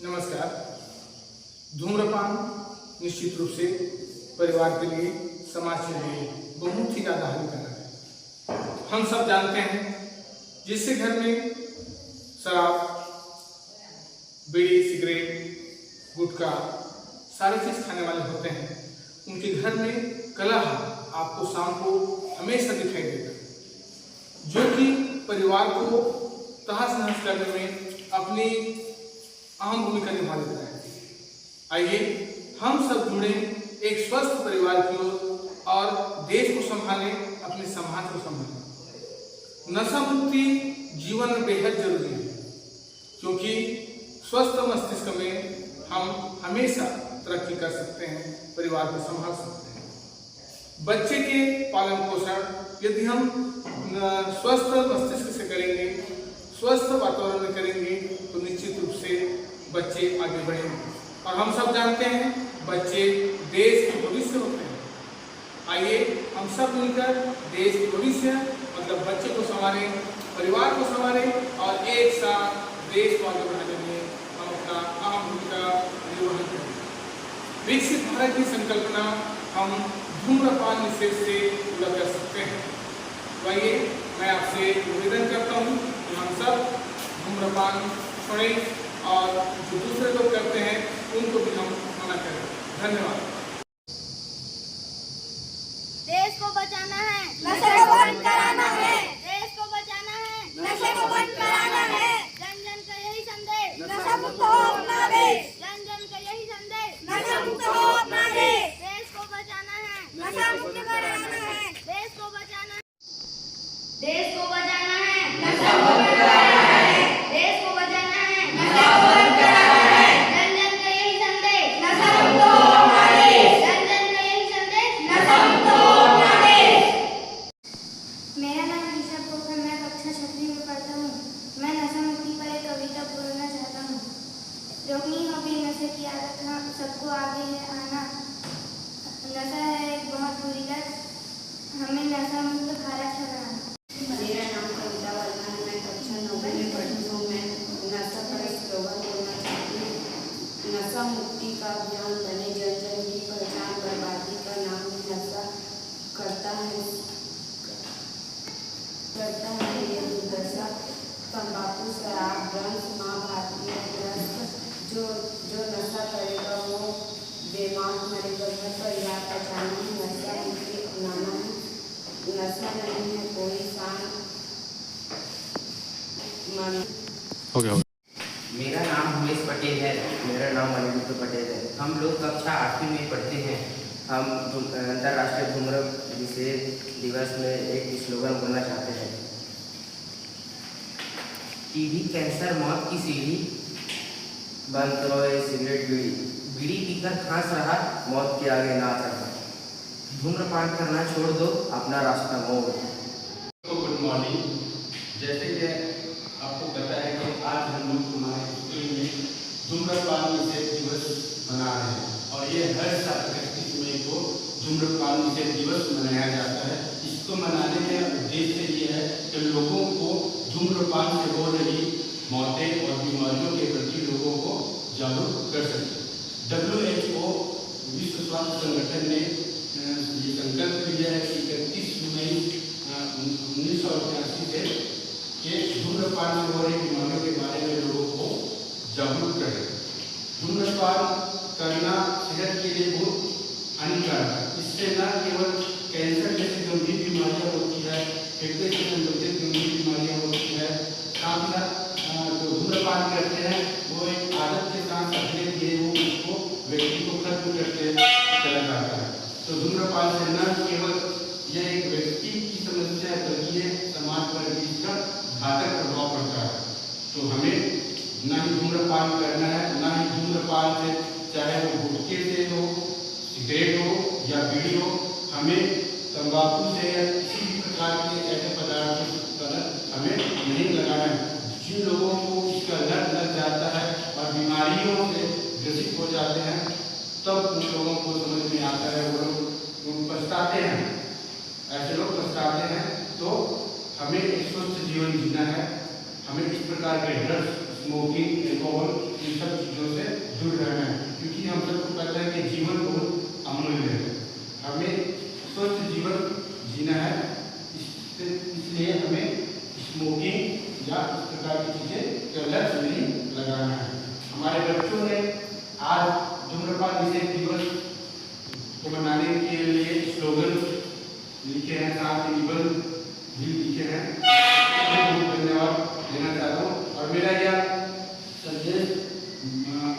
नमस्कार। धूम्रपान निश्चित रूप से परिवार के लिए, समाज के लिए बहुत ही ज़्यादा हानिकारक है। हम सब जानते हैं जिससे घर में शराब, बीड़ी, सिगरेट, गुटखा सारे चीज़ खाने वाले होते हैं, उनके घर में कलह आपको शाम को हमेशा दिखाई देगा, जो कि परिवार को तहस नहस करने में अपनी अहम भूमिका निभा देता है। आइए हम सब जुड़े एक स्वस्थ परिवार की ओर और देश को संभालें, अपने समाज को संभालें। नशा मुक्ति जीवन में बेहद जरूरी है, क्योंकि स्वस्थ मस्तिष्क में हम हमेशा तरक्की कर सकते हैं, परिवार को संभाल सकते हैं। बच्चे के पालन पोषण यदि हम स्वस्थ मस्तिष्क से करेंगे, स्वस्थ वातावरण में करेंगे, तो निश्चित रूप से बच्चे आगे बढ़ेंगे। और हम सब जानते हैं बच्चे देश के भविष्य होते हैं। आइए हम सब मिलकर देश के भविष्य मतलब बच्चे को संभालें, परिवार को संभालें और एक साथ देश को आगे बढ़ाने में हम अपना अहम भूमिका निर्वहन करें। विकसित भारत की संकल्पना हम धूम्रपान निषेध से पूरा कर सकते हैं। वही मैं आपसे निवेदन करता हूँ कि हम सब धूम्रपान छोड़ें और जो दूसरे लोग करते हैं उनको भी हम मना करें। धन्यवाद। देश को बचाना है, नशे को बंद कराना है। देश को बचाना है, नशे को बंद कराना है। जन जन का यही संदेश, नशा मुक्त हो अपना देश। जन जन का यही संदेश, नशा मुक्त हो अपना देश। देश को बचाना है, नशा मुक्त कराना है। देश को बचाना है, देश को बचाना है, नशा मुक्त कराना है। देश को बचाना है, नशा मुक्त कराना है। जन जन का यही संदेश, नशा मुक्त हो अपना देश। जन जन का यही संदेश, नशा मुक्त हो अपना देश। मेरा नाम ऋषभ पोखर, मैं कक्षा 6वीं में पढ़ता हूँ। मैं नशा मुक्ति पर एक कविता बोलना चाहता हूँ। रोकनी होगी नशे की आदत, हम सबको आगे है आना। नशा है एक बहुत बुरी लत, हमें नशा मुक्त भारत चलाना। मेरा नाम कविता वर्मा है, मैं कक्षा 9वीं में पढ़ती हूँ। मैं नशा पर स्लोगन बोलना चाहती हूँ। नशा मुक्ति का अभियान बने, जन जन की पहचान, बर्बादी का नाम नशा करता है ये दुर्दशा। तंबाकू, शराब, ड्रग्स, माँ भारतीय ग्रस्त, जो नशा करेगा वो बेमार मरेगा। घर परिवार बचाना है, नशा मुक्ति अपनाना है। नशा नहीं है कोई शान हो गया। मेरा नाम उमेश पटेल है। मेरा नाम अनिरुद्ध पटेल है। हम लोग कक्षा 8वीं में पढ़ते हैं। हम अंतर्राष्ट्रीय धूम्र निषेध दिवस में एक स्लोगन बोलना चाहते हैं। टीबी, कैंसर, मौत की सीढ़ी, बंद करो ये सिगरेट बीड़ी। बीड़ी पीकर खांस रहा, मौत के आगे नाच रहा। धूम्रपान करना छोड़ दो, अपना रास्ता मोड़ दो। Good morning. जैसे कि आपको पता है कि आज हम लोग हमारे स्कूल में धूम्रपान निषेध दिवस मना रहे हैं और ये हर साल 31 मई को धूम्रपान निषेध दिवस मनाया जाता है। इसको मनाने का उद्देश्य ये है कि लोगों को धूम्रपान से हो रही मौतें और बीमारियों के प्रति लोगों को जागरूक कर सके। WHO विश्व स्वास्थ्य संगठन ने ये संकल्प लिया है कि 31 मई 1988 से कि धूम्रपान से हो रही बीमारियों के बारे में लोगों को जागरूक करें। धूम्रपान करना सेहत के लिए बहुत हानिकारक है। इससे न केवल कैंसर जैसी गंभीर बीमारियां होती है, फेफड़े से संबंधित गंभीर बीमारियां होती है, साथ ही साथ जो धूम्रपान करते हैं वो एक आदत के साथ धीरे धीरे वो उसको व्यक्ति को खत्म करते चला जाता है। तो धूम्रपान से न केवल यह एक व्यक्ति की समस्या है बल्कि ये समाज पर भी इसका घातक प्रभाव पड़ता है। तो हमें न ही धूम्रपान करना है, न ही धूम्रपान से चाहे वो गुटखे से हो, सिगरेट हो या बीड़ी हो, हमें तंबाकू से या किसी भी प्रकार के ऐसे पदार्थों का हमें नहीं लगाना है। जिन लोगों को इसका लत लग जाता है और बीमारियों से ग्रसित हो जाते हैं, तब उन लोगों को समझ में आता है, वो लोग पछताते हैं। ऐसे लोग पछताते हैं। तो हमें एक स्वस्थ जीवन जीना है, हमें इस प्रकार के ड्रग्स स्मोकिंग, एल्कोहल, इन सब चीज़ों से दूर रहना है, क्योंकि हम सबको पता है कि जीवन बहुत अमूल्य है। हमें स्वस्थ जीवन जीना है, इसलिए हमें स्मोकिंग या इस प्रकार की चीज़ें के लत नहीं लगाना है। हमारे बच्चों ने आज धूम्रपान निषेध दिवस को मनाने के लिए स्लोगन लिखे हैं, साथ ही निबंध भी लिखे हैं। बहुत धन्यवाद देना चाहता हूँ। और मेरा यह संदेश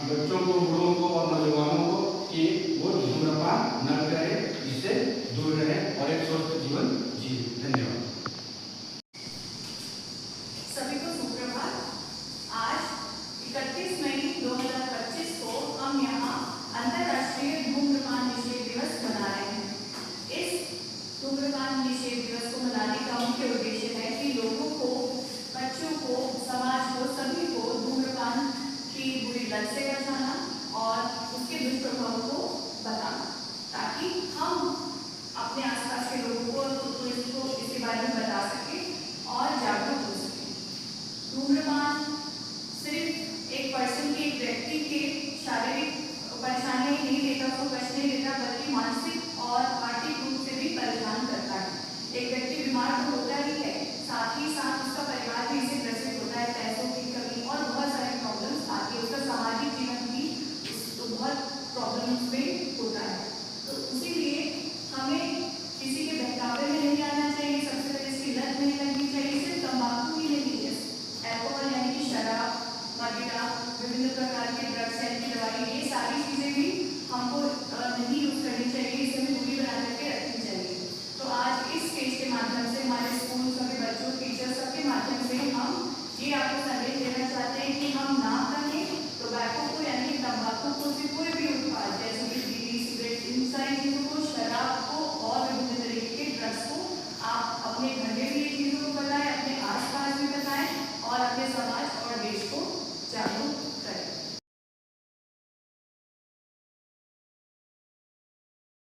बच्चों को, बूढ़ों को और नौजवानों को कि वो धूम्रपान न करें, इससे दूर रहें और एक स्वस्थ जीवन जिए। धन्यवाद। सभी को सुप्रभात। आज 31 मई 2025 को हम यहाँ अंतर्राष्ट्रीय धूम्रपान निषेध दिवस मना रहे हैं। इस धूम्रपान निषेध दिवस को मनाने का मुख्य उद्देश्य है कि लोगों को, बच्चों को, समाज को, सभी को धूम्रपान की बुरी लत से बचाना और उसके दुष्प्रभाव को बताना, ताकि हम अपने आसपास के लोगों को तो इसके बारे में बता सकें और जागरूक हो सकें। धूम्रपान सिर्फ एक पर्सन के, एक व्यक्ति के शारीरिक परेशानी नहीं देता, उसको कष्ट नहीं देता, बल्कि मानसिक और आर्थिक रूप से भी परेशान करता है। एक व्यक्ति बीमार तो होता ही है, साथ ही साथ उसका परिवार भी इससे ग्रसित होता है, पैसों की कमी और बहुत सारे प्रॉब्लम्स आती है। उसका सामाजिक जीवन भी तो बहुत प्रॉब्लम्स में होता है। तो इसीलिए हमें किसी के बहकावे में नहीं आना चाहिए, सबसे पहले इसकी लत नहीं लगनी चाहिए। सिर्फ तंबाकू ही नहीं, एल्कोहल यानी कि शराब, मदिरा, विभिन्न प्रकार के ड्रग्स यानी कि दवाई, ये सारी चीज़ें भी हमको नहीं यूज करनी चाहिए, इसे हमें दूरी बना करके रखनी चाहिए। तो आज इस स्टेज के माध्यम से हमारे स्कूल के बच्चों, टीचर्स सबके माध्यम से हम ये आपको संदेश देना चाहते हैं कि हम ना करें टोबैको को यानी कि तंबाकू को, कोई भी